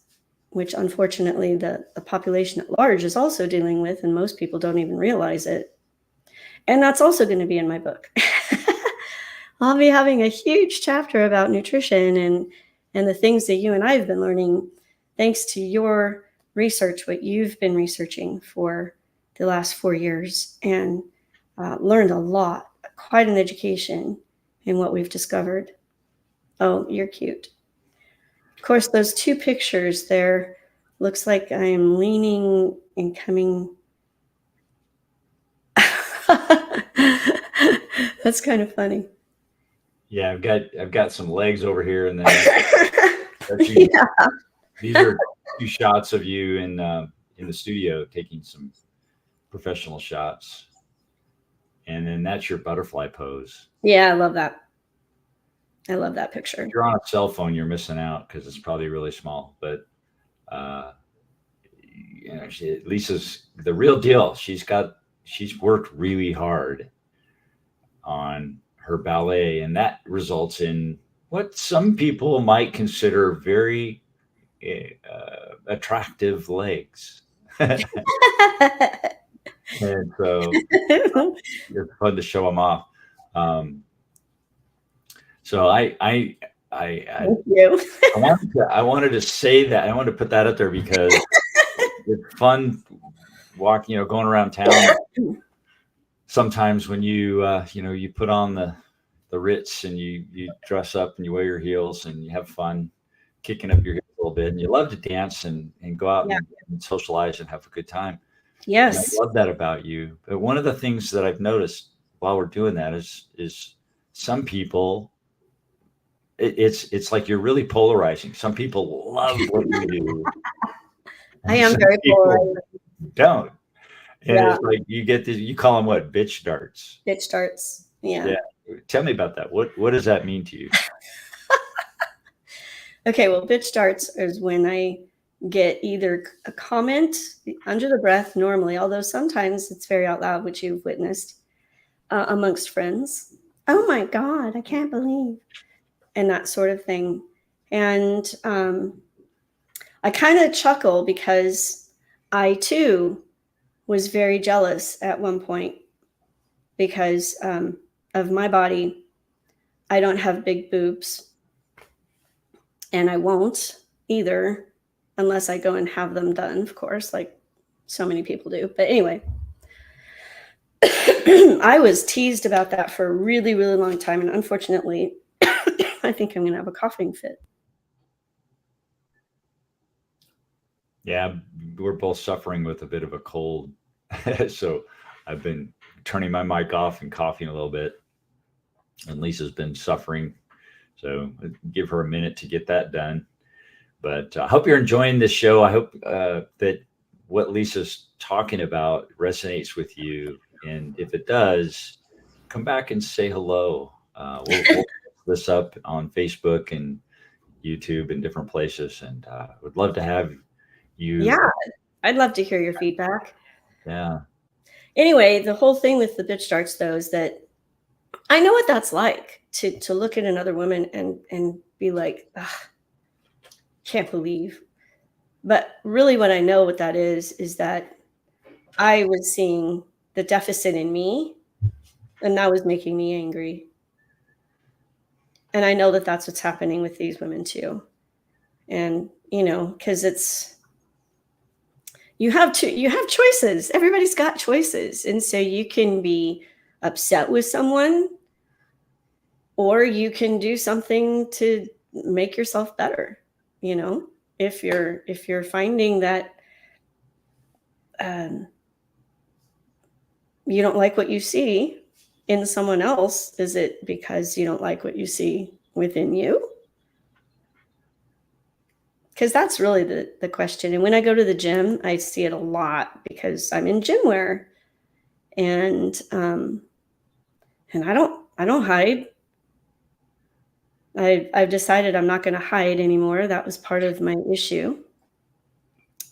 which unfortunately the population at large is also dealing with, and most people don't even realize it. And that's also going to be in my book. I'll be having a huge chapter about nutrition and the things that you and I have been learning thanks to your research, what you've been researching for the last 4 years, and learned a lot, quite an education in what we've discovered. Oh, you're cute. Of course, those 2 pictures there looks like I am leaning and coming. That's kind of funny.
Yeah, I've got some legs over here, and then these are 2 shots of you in the studio taking some professional shots, and then that's your butterfly pose.
Yeah, I love that. I love that picture.
If you're on a cell phone, you're missing out because it's probably really small. But you know, Lisa's the real deal. She's worked really hard on her ballet, and that results in what some people might consider very attractive legs. And so it's fun to show them off. So I
Thank you.
I wanted to say that. I wanted to put that out there because it's fun walking, going around town. Sometimes when you put on the Ritz and you dress up and you wear your heels and you have fun kicking up your heels a little bit, and you love to dance and go out and socialize and have a good time.
Yes.
And I love that about you. But one of the things that I've noticed while we're doing that is some people, it's like you're really polarizing. Some people love what you do,
I am very polarized.
Don't. And
Yeah.
it's like you get you call them what? Bitch darts.
Bitch darts. Yeah.
Yeah. Tell me about that. What does that mean to you?
Okay, well, bitch darts is when I get either a comment under the breath normally, although sometimes it's very out loud, which you've witnessed amongst friends. Oh my God, I can't believe. And that sort of thing. And I kind of chuckle because I too was very jealous at one point because of my body. I don't have big boobs, and I won't either unless I go and have them done, of course, like so many people do. But anyway, I was teased about that for a really, really long time. And unfortunately, I think I'm going to have a coughing fit.
Yeah, we're both suffering with a bit of a cold. So I've been turning my mic off and coughing a little bit. And Lisa's been suffering. So give her a minute to get that done. But I hope you're enjoying this show. I hope that what Lisa's talking about resonates with you. And if it does, come back and say hello. We'll put this up on Facebook and YouTube and different places. And would love to have you.
Yeah, I'd love to hear your feedback.
Yeah.
Anyway, the whole thing with the bitch darts, though, is that I know what that's like to look at another woman and be like, can't believe. But really what I know what that is that I was seeing the deficit in me, and that was making me angry. And I know that that's what's happening with these women too. And, because you have choices. Everybody's got choices. And so you can be upset with someone, or you can do something to make yourself better. If you're finding that you don't like what you see in someone else, is it because you don't like what you see within you? Because that's really the question. And when I go to the gym, I see it a lot because I'm in gym wear, and I don't hide. I've decided I'm not going to hide anymore. That was part of my issue.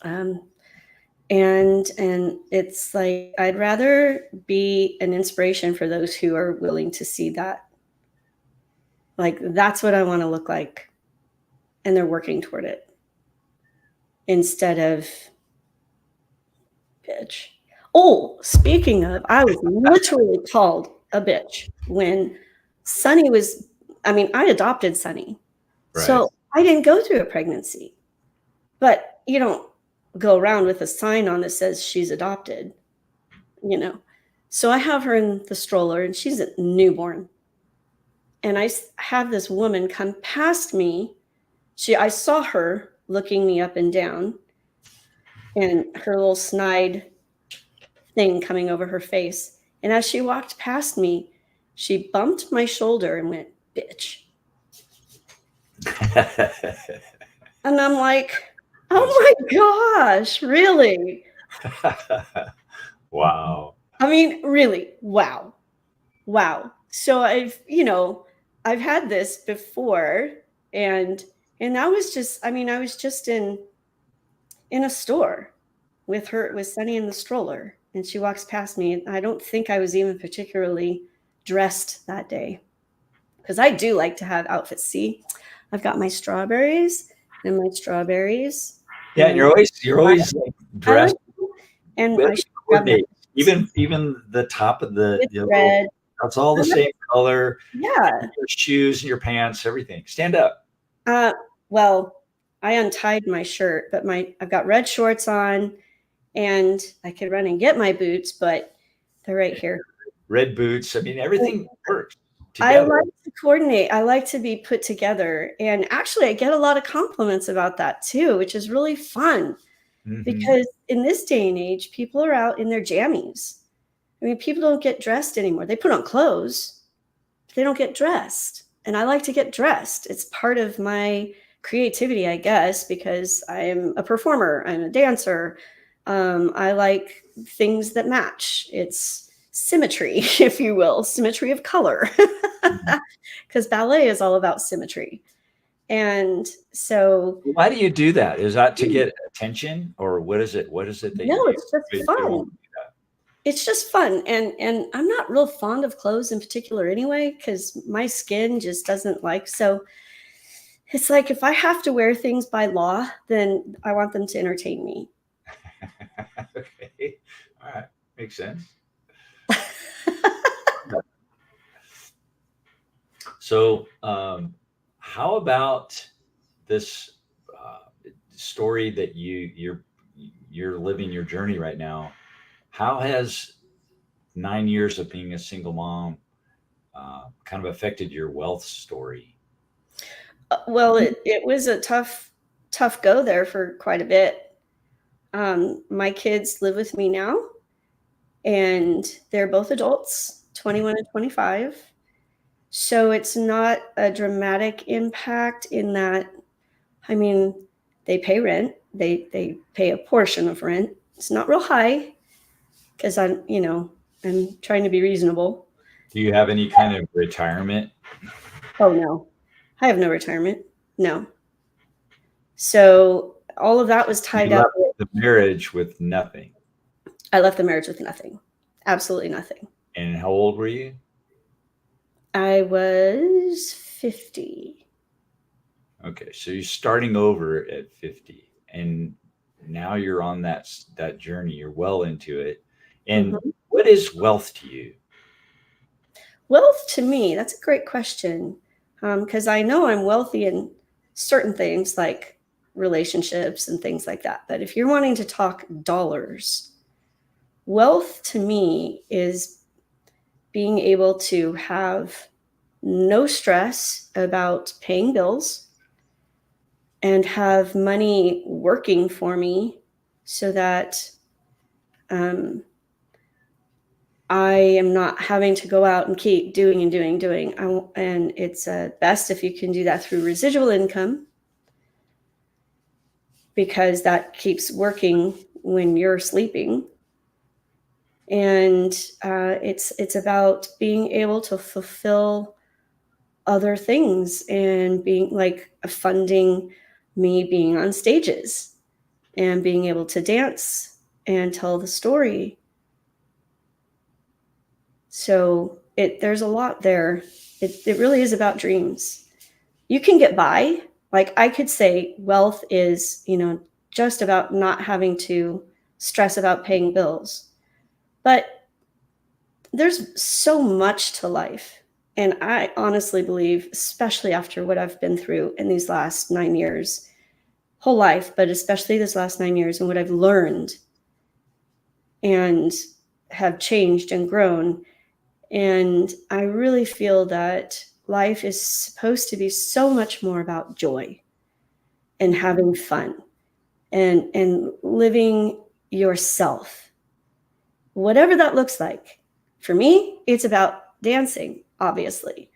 And it's like I'd rather be an inspiration for those who are willing to see that. Like, that's what I want to look like, and they're working toward it instead of bitch. Oh, speaking of, I was literally called a bitch when Sunny was. I adopted Sunny,
Right.
So I didn't go through a pregnancy, but you don't go around with a sign on that says she's adopted, So I have her in the stroller, and she's a newborn. And I have this woman come past me. I saw her looking me up and down, and her little snide thing coming over her face. And as she walked past me, she bumped my shoulder and went, bitch. And I'm like, oh my gosh, really?
Wow.
Really, wow. So I've had this before, and I was just, I was just in a store with Sunny in the stroller, and she walks past me, and I don't think I was even particularly dressed that day, because I do like to have outfits. See, I've got my strawberries.
Yeah, and you're always like dressed,
and I
coordinate. Even the top of the
red.
That's all the same color.
Yeah.
Your shoes and your pants, everything. Stand up.
Well, I untied my shirt, but I've got red shorts on, and I could run and get my boots, but they're right here.
Red boots. Everything works together.
I like to coordinate. I like to be put together. And actually, I get a lot of compliments about that too, which is really fun. Mm-hmm. Because in this day and age, people are out in their jammies. People don't get dressed anymore. They put on clothes, but they don't get dressed. And I like to get dressed. It's part of my creativity, I guess, because I'm a performer, I'm a dancer. I like things that match. It's symmetry, if you will, symmetry of color, because ballet is all about symmetry. And so,
Why do you do that? Is that to get attention, or what is it? What is it that
no,
you
it's just
do?
fun. It's just fun. And I'm not real fond of clothes in particular anyway, because my skin just doesn't like. So it's like if I have to wear things by law, then I want them to entertain me.
Okay, all right, makes sense. So, how about this story that you're living your journey right now? How has 9 years of being a single mom kind of affected your wealth story?
Well, it was a tough go there for quite a bit. My kids live with me now, and they're both adults, 21 and 25. So it's not a dramatic impact in that, I mean, they pay rent. They pay a portion of rent. It's not real high because I'm trying to be reasonable.
Do you have any kind of retirement?
Oh no, I have no retirement. No. So all of that was tied
You
up
left
with,
the marriage with nothing.
I left the marriage with nothing. Absolutely nothing.
And how old were you?
I was 50.
Okay, so you're starting over at 50, and now you're on that journey. You're well into it. And
Mhm.
what is wealth to you?
Wealth to me, that's a great question. Because I know I'm wealthy in certain things like relationships and things like that. But if you're wanting to talk dollars, wealth to me is being able to have no stress about paying bills and have money working for me so that um, I am not having to go out and keep doing and doing, doing. And it's best if you can do that through residual income because that keeps working when you're sleeping. And it's about being able to fulfill other things and being like funding me being on stages and being able to dance and tell the story. So there's a lot there. It really is about dreams. You can get by. Like I could say wealth is, just about not having to stress about paying bills. But there's so much to life. And I honestly believe, especially after what I've been through in these last 9 years, whole life, but especially this last 9 years and what I've learned and have changed and grown. And I really feel that life is supposed to be so much more about joy and having fun and living yourself, whatever that looks like. For me, it's about dancing, obviously,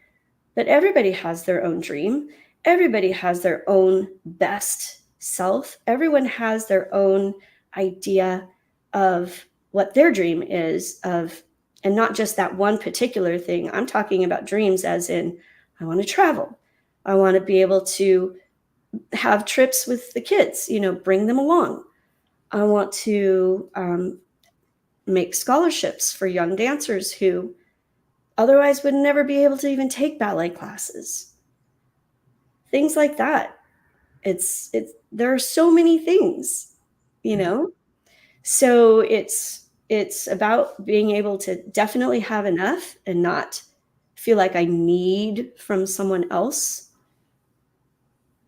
but everybody has their own dream. Everybody has their own best self. Everyone has their own idea of what their dream is of, and not just that one particular thing. I'm talking about dreams as in, I want to travel. I want to be able to have trips with the kids, bring them along. I want to make scholarships for young dancers who otherwise would never be able to even take ballet classes. Things like that. It's there are so many things, you know. So it's about being able to definitely have enough and not feel like I need from someone else,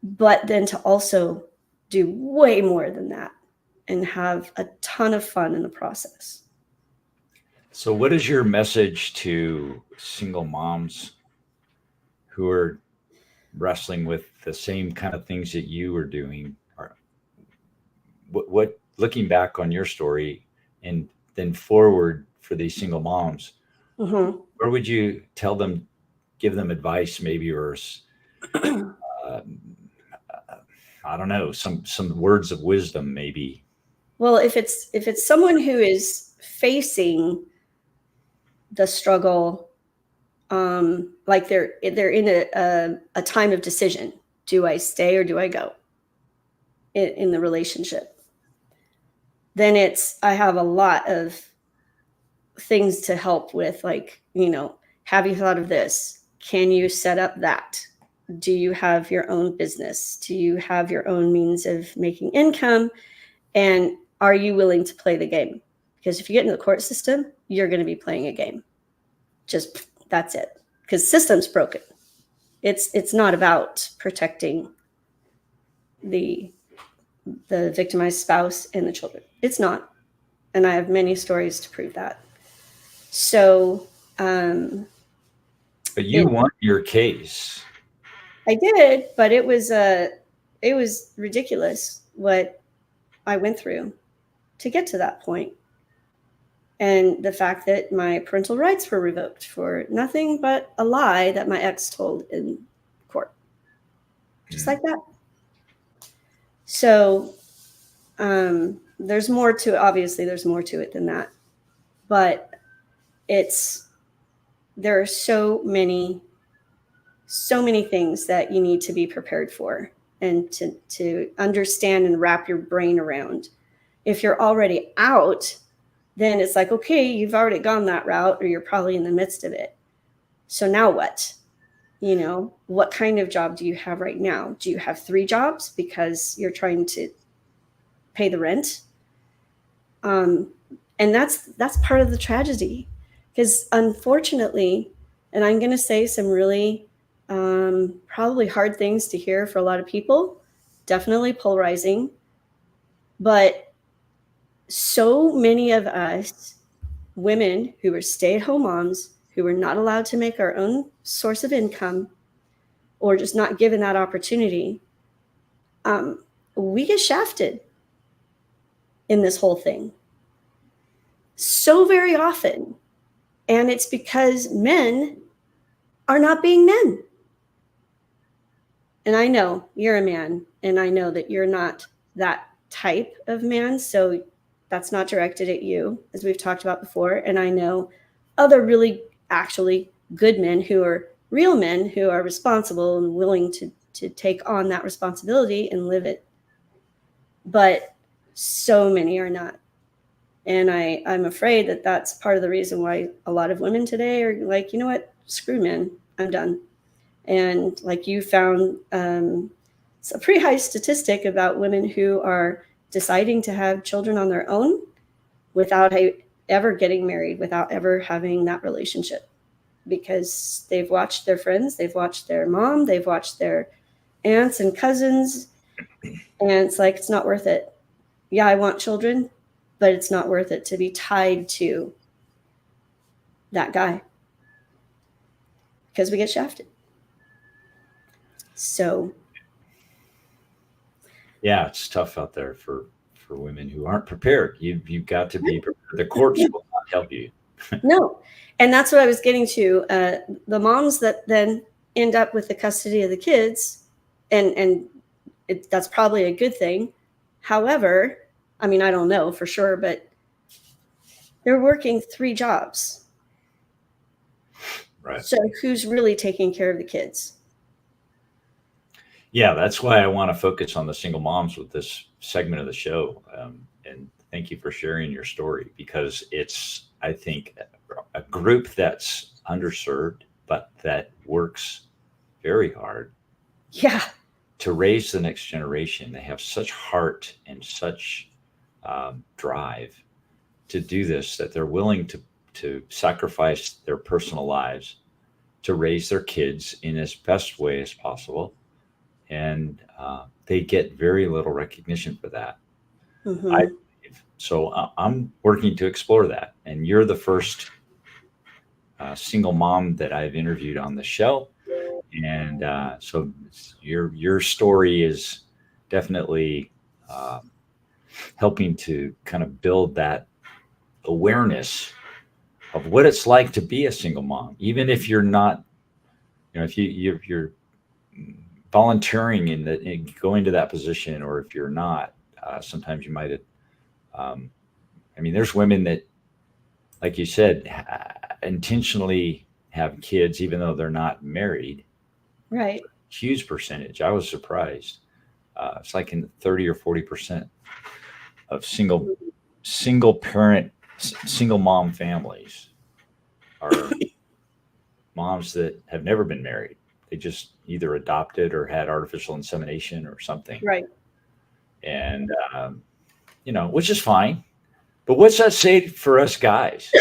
but then to also do way more than that and have a ton of fun in the process.
So, what is your message to single moms who are wrestling with the same kind of things that you were doing? Or what looking back on your story and then forward for these single moms,
Mhm.
where would you tell them, give them advice, maybe, or um, I don't know, some words of wisdom, maybe.
Well, if it's someone who is facing the struggle, like they're in a time of decision, do I stay or do I go in the relationship? Then I have a lot of things to help with, like, have you thought of this? Can you set up that? Do you have your own business? Do you have your own means of making income? And are you willing to play the game? Because if you get into the court system, you're going to be playing a game. Just that's it. Because system's broken. It's not about protecting the victimized spouse and the children. It's not. And I have many stories to prove that. So,
but you won your case.
I did, but it was ridiculous what I went through to get to that point. And the fact that my parental rights were revoked for nothing but a lie that my ex told in court. Just like that. So there's more to it. Obviously, there's more to it than that. But there are so many things that you need to be prepared for and to understand and wrap your brain around. If you're already out, then it's like, okay, you've already gone that route, or you're probably in the midst of it. So now what? What kind of job do you have right now? Do you have 3 jobs because you're trying to pay the rent? And that's part of the tragedy, because unfortunately, and I'm going to say some really probably hard things to hear for a lot of people, definitely polarizing, but so many of us women who are stay-at-home moms, who are not allowed to make our own source of income, or just not given that opportunity, we get shafted in this whole thing so very often. And it's because men are not being men. And I know you're a man, and I know that you're not that type of man, so that's not directed at you, as we've talked about before. And I know other really actually good men who are real men, who are responsible and willing to take on that responsibility and live it. But so many are not. And I'm afraid that that's part of the reason why a lot of women today are like, you know what, screw men, I'm done. And like you found it's a pretty high statistic about women who are deciding to have children on their own without ever getting married, without ever having that relationship, because they've watched their friends, they've watched their mom, they've watched their aunts and cousins, and it's like, it's not worth it. Yeah, I want children, but it's not worth it to be tied to that guy, because we get shafted. So
yeah, it's tough out there for women who aren't prepared. You've got to be prepared. The courts will not help you.
No. And that's what I was getting to. The moms that then end up with the custody of the kids, and that's probably a good thing. However, I mean, I don't know for sure, but they're working 3 jobs.
Right.
So who's really taking care of the kids?
Yeah, that's why I want to focus on the single moms with this segment of the show. And thank you for sharing your story, because it's, I think, a group that's underserved, but that works very hard.
Yeah.
To raise the next generation. They have such heart and such drive to do this, that they're willing to sacrifice their personal lives to raise their kids in as best way as possible. And they get very little recognition for that.
Mm-hmm.
So I'm working to explore that. And you're the first single mom that I've interviewed on the show. And so your story is definitely helping to kind of build that awareness of what it's like to be a single mom, even if you're not, if you're volunteering in going to that position, or if you're not, sometimes you might. I mean, there's women that, like you said, intentionally have kids even though they're not married.
Right.
Huge percentage. I was surprised. It's like in 30 or 40% of single parent, single mom families are moms that have never been married. They just either adopted or had artificial insemination or something.
Right.
And, which is fine. But what's that say for us guys?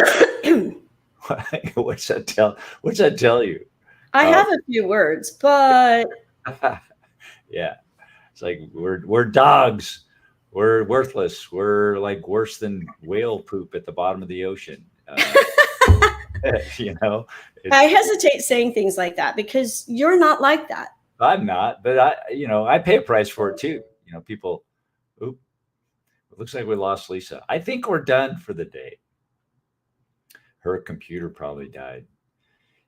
What's that tell you?
I have a few words, but
yeah, it's like we're dogs. We're worthless. We're like worse than whale poop at the bottom of the ocean.
I hesitate saying things like that because you're not like that.
I'm not, but I pay a price for it too. People, oop, it looks like we lost Lisa. I think we're done for the day. Her computer probably died.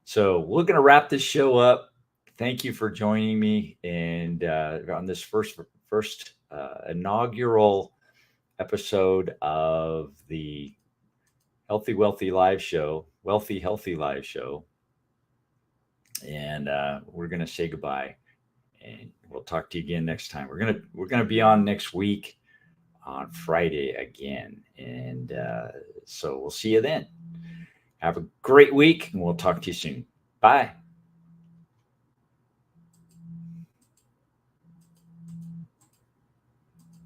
So we're going to wrap this show up. Thank you for joining me and on this first inaugural episode of the Healthy Healthy Live Show. And we're going to say goodbye, and we'll talk to you again next time. We're gonna be on next week on Friday again, and so we'll see you then. Have a great week, and we'll talk to you soon. Bye.